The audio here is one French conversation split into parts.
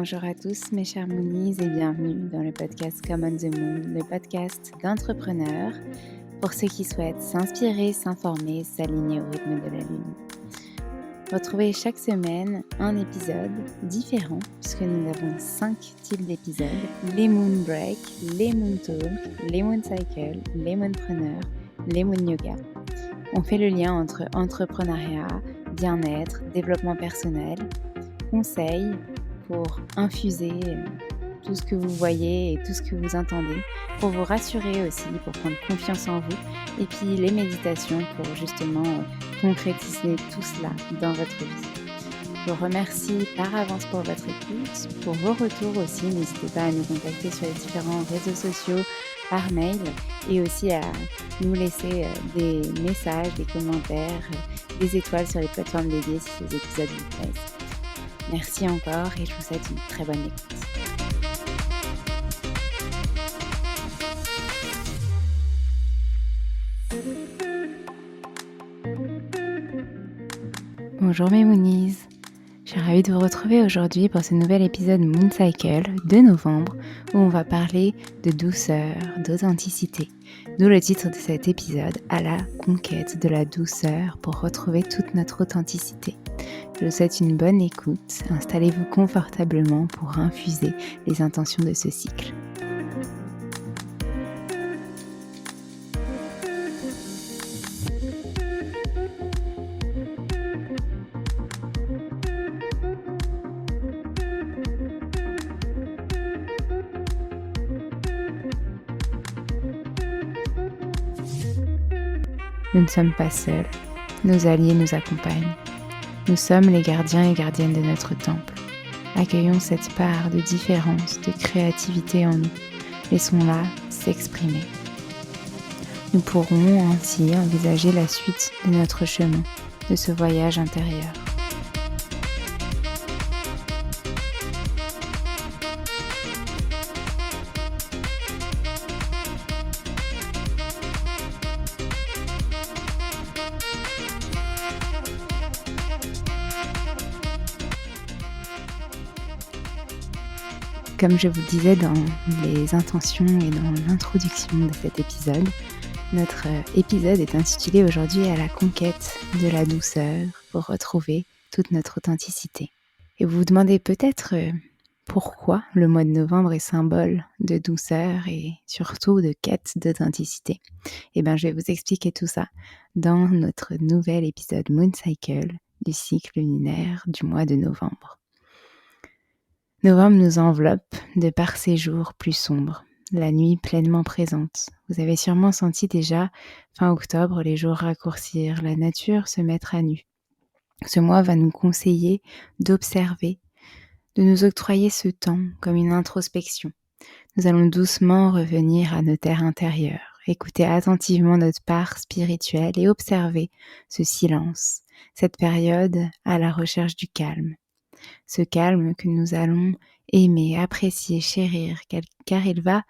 Bonjour à tous mes chers Moonies et bienvenue dans le podcast Come on the Moon, le podcast d'entrepreneurs pour ceux qui souhaitent s'inspirer, s'informer, s'aligner au rythme de la Lune. Retrouvez chaque semaine un épisode différent puisque nous avons 5 types d'épisodes, les Moon Break, les Moon Talk, les Moon Cycle, les Moonpreneurs, les Moon Yoga. On fait le lien entre entrepreneuriat, bien-être, développement personnel, conseils pour infuser tout ce que vous voyez et tout ce que vous entendez, pour vous rassurer aussi, pour prendre confiance en vous, et puis les méditations pour justement concrétiser tout cela dans votre vie. Je vous remercie par avance pour votre écoute, pour vos retours aussi. N'hésitez pas à nous contacter sur les différents réseaux sociaux, par mail, et aussi à nous laisser des messages, des commentaires, des étoiles sur les plateformes dédiées si ces épisodes vous plaisent. Merci encore et je vous souhaite une très bonne écoute. Bonjour mes Moonies, je suis ravie de vous retrouver aujourd'hui pour ce nouvel épisode Moon Cycle de novembre où on va parler de douceur, d'authenticité. D'où le titre de cet épisode, à la conquête de la douceur pour retrouver toute notre authenticité. Je vous souhaite une bonne écoute, installez-vous confortablement pour infuser les intentions de ce cycle. Nous ne sommes pas seuls, nos alliés nous accompagnent. Nous sommes les gardiens et gardiennes de notre temple. Accueillons cette part de différence, de créativité en nous. Laissons-la s'exprimer. Nous pourrons ainsi envisager la suite de notre chemin, de ce voyage intérieur. Comme je vous disais dans les intentions et dans l'introduction de cet épisode, notre épisode est intitulé aujourd'hui à la conquête de la douceur pour retrouver toute notre authenticité. Et vous vous demandez peut-être pourquoi le mois de novembre est symbole de douceur et surtout de quête d'authenticité. Eh bien, je vais vous expliquer tout ça dans notre nouvel épisode Moon Cycle du cycle lunaire du mois de novembre. Novembre nous enveloppe de par ses jours plus sombres, la nuit pleinement présente. Vous avez sûrement senti déjà, fin octobre, les jours raccourcir, la nature se mettre à nu. Ce mois va nous conseiller d'observer, de nous octroyer ce temps comme une introspection. Nous allons doucement revenir à nos terres intérieures, écouter attentivement notre part spirituelle et observer ce silence, cette période à la recherche du calme. Ce calme que nous allons aimer, apprécier, chérir, car il va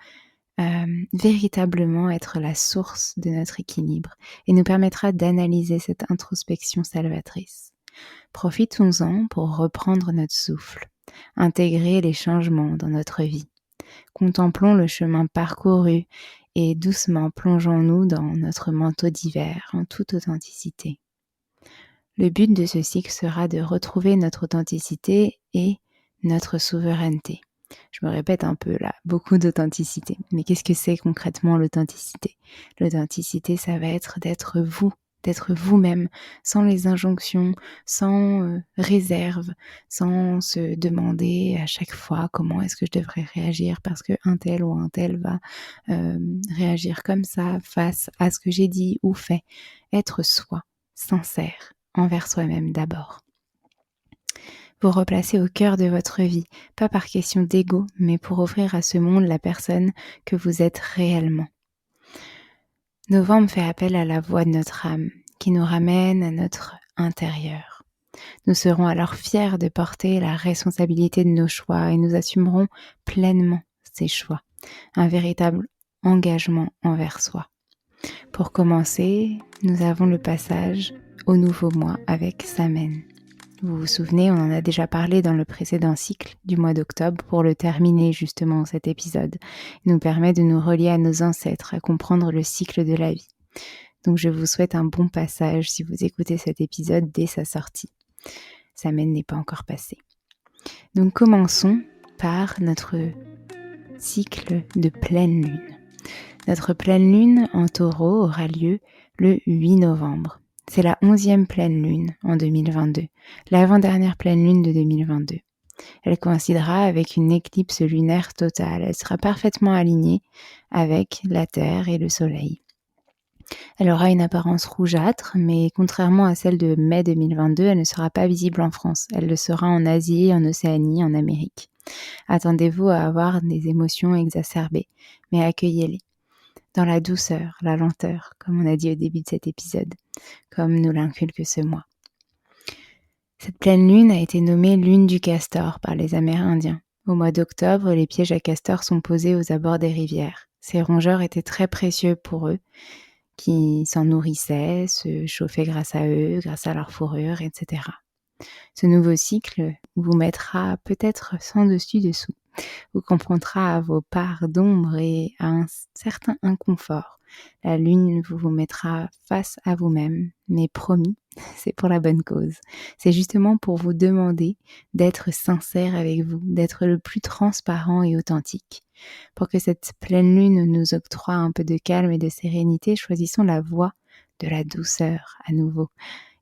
véritablement être la source de notre équilibre et nous permettra d'analyser cette introspection salvatrice. Profitons-en pour reprendre notre souffle, intégrer les changements dans notre vie. Contemplons le chemin parcouru et doucement plongeons-nous dans notre manteau d'hiver en toute authenticité. Le but de ce cycle sera de retrouver notre authenticité et notre souveraineté. Je me répète un peu là, beaucoup d'authenticité. Mais qu'est-ce que c'est concrètement l'authenticité ? L'authenticité, ça va être d'être vous, d'être vous-même, sans les injonctions, sans réserve, sans se demander à chaque fois comment est-ce que je devrais réagir parce qu'un tel ou un tel va réagir comme ça face à ce que j'ai dit ou fait. Être soi, sincère envers soi-même d'abord. Vous replacez au cœur de votre vie, pas par question d'ego, mais pour offrir à ce monde la personne que vous êtes réellement. Novembre fait appel à la voix de notre âme, qui nous ramène à notre intérieur. Nous serons alors fiers de porter la responsabilité de nos choix et nous assumerons pleinement ces choix, un véritable engagement envers soi. Pour commencer, nous avons le passage au nouveau mois avec Samen. Vous vous souvenez, on en a déjà parlé dans le précédent cycle du mois d'octobre pour le terminer justement cet épisode. Il nous permet de nous relier à nos ancêtres, à comprendre le cycle de la vie. Donc je vous souhaite un bon passage si vous écoutez cet épisode dès sa sortie. Sa semaine n'est pas encore passée. Donc commençons par notre cycle de pleine lune. Notre pleine lune en taureau aura lieu le 8 novembre. C'est la 11e pleine lune en 2022, l'avant-dernière pleine lune de 2022. Elle coïncidera avec une éclipse lunaire totale. Elle sera parfaitement alignée avec la Terre et le Soleil. Elle aura une apparence rougeâtre, mais contrairement à celle de mai 2022, elle ne sera pas visible en France. Elle le sera en Asie, en Océanie, en Amérique. Attendez-vous à avoir des émotions exacerbées, mais accueillez-les. Dans la douceur, la lenteur, comme on a dit au début de cet épisode, comme nous l'inculque ce mois. Cette pleine lune a été nommée lune du castor par les Amérindiens. Au mois d'octobre, les pièges à castor sont posés aux abords des rivières. Ces rongeurs étaient très précieux pour eux, qui s'en nourrissaient, se chauffaient grâce à eux, grâce à leur fourrure, etc. Ce nouveau cycle vous mettra peut-être sans dessus-dessous, vous confrontera à vos parts d'ombre et à un certain inconfort. La lune vous mettra face à vous-même, mais promis, c'est pour la bonne cause. C'est justement pour vous demander d'être sincère avec vous, d'être le plus transparent et authentique. Pour que cette pleine lune nous octroie un peu de calme et de sérénité, choisissons la voie de la douceur à nouveau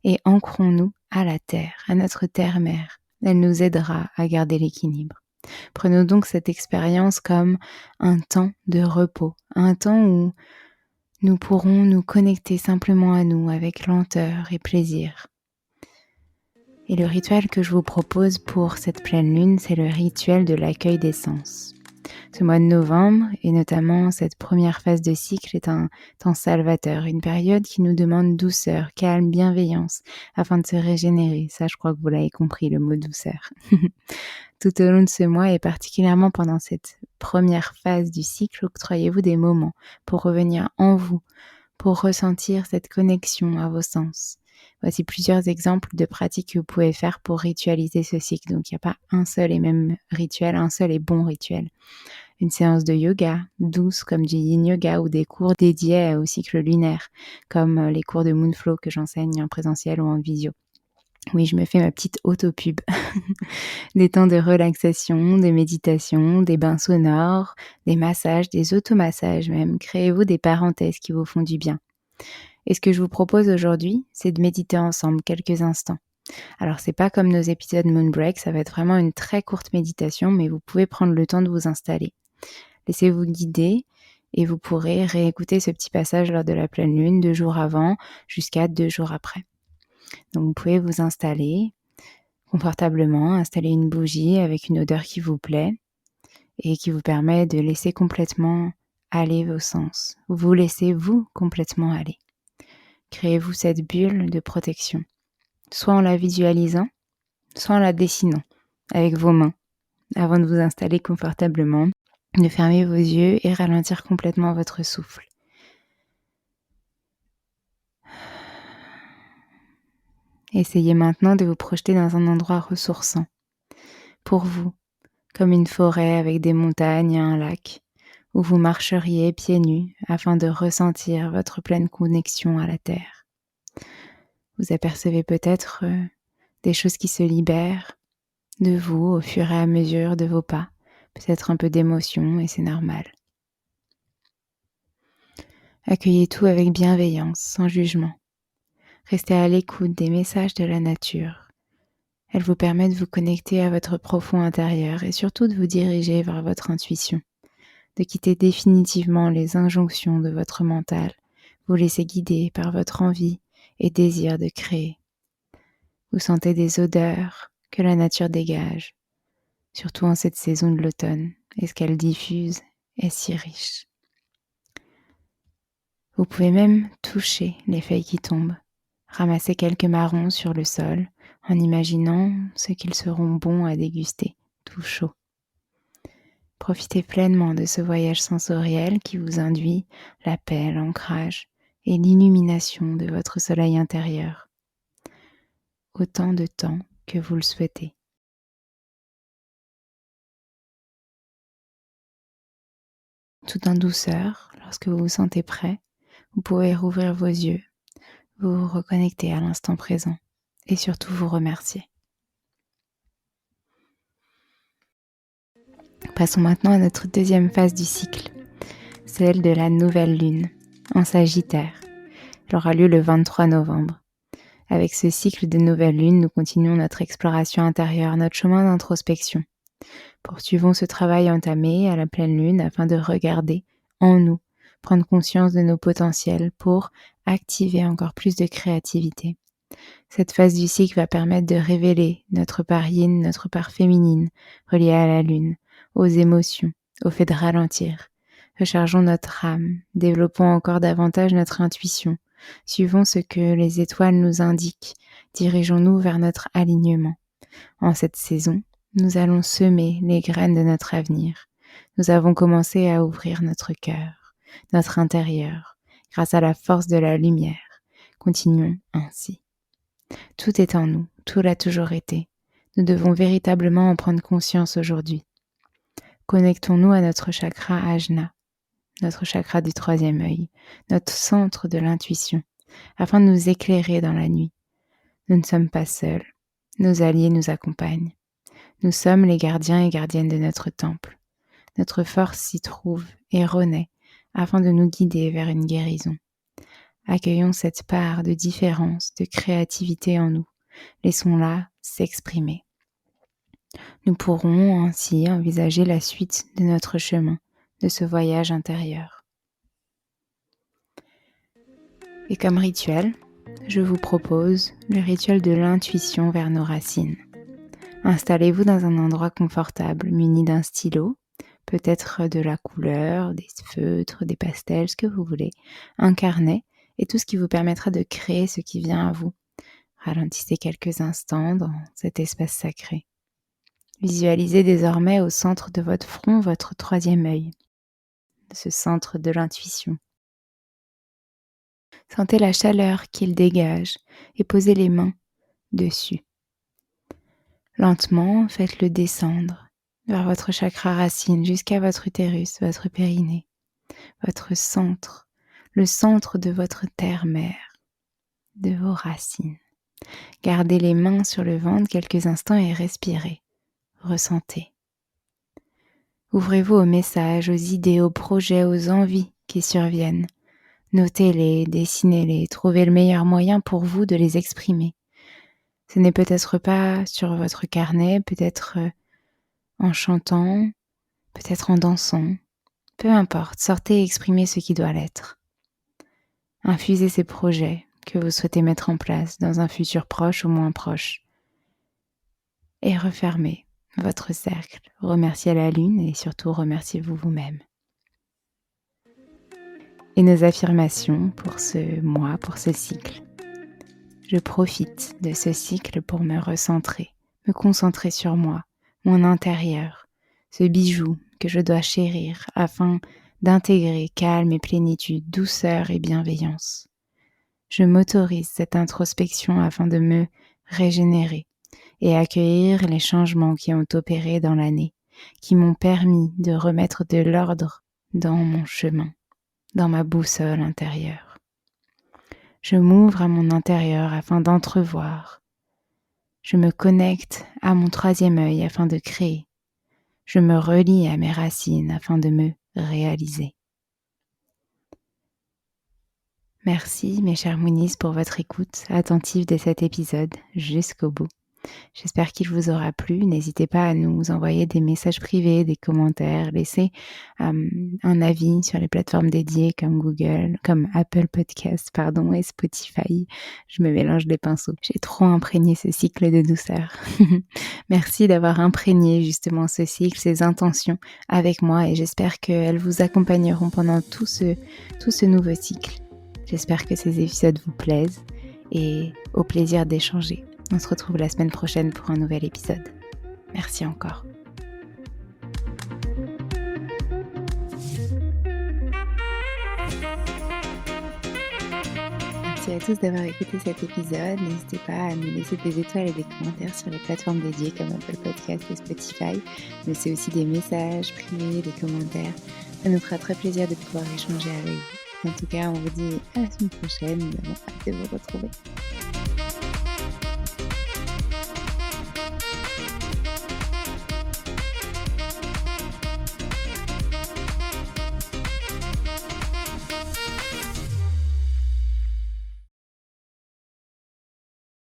et ancrons-nous à la terre, à notre terre-mère. Elle nous aidera à garder l'équilibre. Prenons donc cette expérience comme un temps de repos, un temps où nous pourrons nous connecter simplement à nous avec lenteur et plaisir. Et le rituel que je vous propose pour cette pleine lune, c'est le rituel de l'accueil des sens. Ce mois de novembre, et notamment cette première phase de cycle, est un temps salvateur, une période qui nous demande douceur, calme, bienveillance, afin de se régénérer. Ça, je crois que vous l'avez compris, le mot douceur. Tout au long de ce mois, et particulièrement pendant cette première phase du cycle, octroyez-vous des moments pour revenir en vous, pour ressentir cette connexion à vos sens. Voici plusieurs exemples de pratiques que vous pouvez faire pour ritualiser ce cycle. Donc, il n'y a pas un seul et même rituel, un seul et bon rituel. Une séance de yoga douce comme du yin yoga ou des cours dédiés au cycle lunaire comme les cours de Moonflow que j'enseigne en présentiel ou en visio. Oui, je me fais ma petite auto-pub. Des temps de relaxation, des méditations, des bains sonores, des massages, des automassages même. Créez-vous des parenthèses qui vous font du bien. Et ce que je vous propose aujourd'hui, c'est de méditer ensemble quelques instants. Alors, c'est pas comme nos épisodes Moonbreak, ça va être vraiment une très courte méditation, mais vous pouvez prendre le temps de vous installer. Laissez-vous guider et vous pourrez réécouter ce petit passage lors de la pleine lune 2 jours avant jusqu'à 2 jours après. Donc, vous pouvez vous installer confortablement, installer une bougie avec une odeur qui vous plaît et qui vous permet de laisser complètement aller vos sens. Vous laissez vous complètement aller. Créez-vous cette bulle de protection, soit en la visualisant, soit en la dessinant avec vos mains avant de vous installer confortablement, de fermer vos yeux et ralentir complètement votre souffle. Essayez maintenant de vous projeter dans un endroit ressourçant pour vous, comme une forêt avec des montagnes et un lac, où vous marcheriez pieds nus afin de ressentir votre pleine connexion à la terre. Vous apercevez peut-être des choses qui se libèrent de vous au fur et à mesure de vos pas, peut-être un peu d'émotion et c'est normal. Accueillez tout avec bienveillance, sans jugement. Restez à l'écoute des messages de la nature. Elle vous permet de vous connecter à votre profond intérieur et surtout de vous diriger vers votre intuition, de quitter définitivement les injonctions de votre mental, vous laisser guider par votre envie et désir de créer. Vous sentez des odeurs que la nature dégage, surtout en cette saison de l'automne, et ce qu'elle diffuse est si riche. Vous pouvez même toucher les feuilles qui tombent, ramasser quelques marrons sur le sol en imaginant ce qu'ils seront bons à déguster, tout chaud. Profitez pleinement de ce voyage sensoriel qui vous induit la paix, l'ancrage et l'illumination de votre soleil intérieur. Autant de temps que vous le souhaitez. Tout en douceur, lorsque vous vous sentez prêt, vous pouvez rouvrir vos yeux, vous reconnecter à l'instant présent et surtout vous remercier. Passons maintenant à notre deuxième phase du cycle, celle de la nouvelle lune, en Sagittaire. Elle aura lieu le 23 novembre. Avec ce cycle de nouvelle lune, nous continuons notre exploration intérieure, notre chemin d'introspection. Poursuivons ce travail entamé à la pleine lune afin de regarder en nous, prendre conscience de nos potentiels pour activer encore plus de créativité. Cette phase du cycle va permettre de révéler notre part yin, notre part féminine, reliée à la lune, aux émotions, au fait de ralentir. Rechargeons notre âme, développons encore davantage notre intuition, suivons ce que les étoiles nous indiquent, dirigeons-nous vers notre alignement. En cette saison, nous allons semer les graines de notre avenir. Nous avons commencé à ouvrir notre cœur, notre intérieur, grâce à la force de la lumière. Continuons ainsi. Tout est en nous, tout l'a toujours été. Nous devons véritablement en prendre conscience aujourd'hui. Connectons-nous à notre chakra Ajna, notre chakra du troisième œil, notre centre de l'intuition, afin de nous éclairer dans la nuit. Nous ne sommes pas seuls, nos alliés nous accompagnent. Nous sommes les gardiens et gardiennes de notre temple. Notre force s'y trouve et renaît afin de nous guider vers une guérison. Accueillons cette part de différence, de créativité en nous. Laissons-la s'exprimer. Nous pourrons ainsi envisager la suite de notre chemin, de ce voyage intérieur. Et comme rituel, je vous propose le rituel de l'intuition vers nos racines. Installez-vous dans un endroit confortable, muni d'un stylo, peut-être de la couleur, des feutres, des pastels, ce que vous voulez, un carnet et tout ce qui vous permettra de créer ce qui vient à vous. Ralentissez quelques instants dans cet espace sacré. Visualisez désormais au centre de votre front votre troisième œil, ce centre de l'intuition. Sentez la chaleur qu'il dégage et posez les mains dessus. Lentement, faites-le descendre vers votre chakra racine jusqu'à votre utérus, votre périnée, votre centre, le centre de votre terre-mère, de vos racines. Gardez les mains sur le ventre quelques instants et respirez. Ressentez. Ouvrez-vous aux messages, aux idées, aux projets, aux envies qui surviennent. Notez-les, dessinez-les, trouvez le meilleur moyen pour vous de les exprimer. Ce n'est peut-être pas sur votre carnet, peut-être en chantant, peut-être en dansant. Peu importe, sortez et exprimez ce qui doit l'être. Infusez ces projets que vous souhaitez mettre en place dans un futur proche ou moins proche. Et refermez votre cercle. Remerciez la lune et surtout remerciez-vous vous-même. Et nos affirmations pour ce mois, pour ce cycle. Je profite de ce cycle pour me recentrer, me concentrer sur moi, mon intérieur, ce bijou que je dois chérir afin d'intégrer calme et plénitude, douceur et bienveillance. Je m'autorise cette introspection afin de me régénérer et accueillir les changements qui ont opéré dans l'année, qui m'ont permis de remettre de l'ordre dans mon chemin, dans ma boussole intérieure. Je m'ouvre à mon intérieur afin d'entrevoir. Je me connecte à mon troisième œil afin de créer. Je me relie à mes racines afin de me réaliser. Merci mes chers Moonies pour votre écoute attentive de cet épisode jusqu'au bout. J'espère qu'il vous aura plu. N'hésitez pas à nous envoyer des messages privés, des commentaires, laisser un avis sur les plateformes dédiées comme Google, comme Apple Podcasts, et Spotify. Je me mélange les pinceaux. J'ai trop imprégné ce cycle de douceur. Merci d'avoir imprégné justement ce cycle, ces intentions avec moi et j'espère qu'elles vous accompagneront pendant tout ce nouveau cycle. J'espère que ces épisodes vous plaisent et au plaisir d'échanger. On se retrouve la semaine prochaine pour un nouvel épisode. Merci encore. Merci à tous d'avoir écouté cet épisode. N'hésitez pas à nous laisser des étoiles et des commentaires sur les plateformes dédiées comme Apple Podcast et Spotify, mais c'est aussi des messages privés, des commentaires. Ça nous fera très plaisir de pouvoir échanger avec vous. En tout cas, on vous dit à la semaine prochaine. Nous avons hâte de vous retrouver.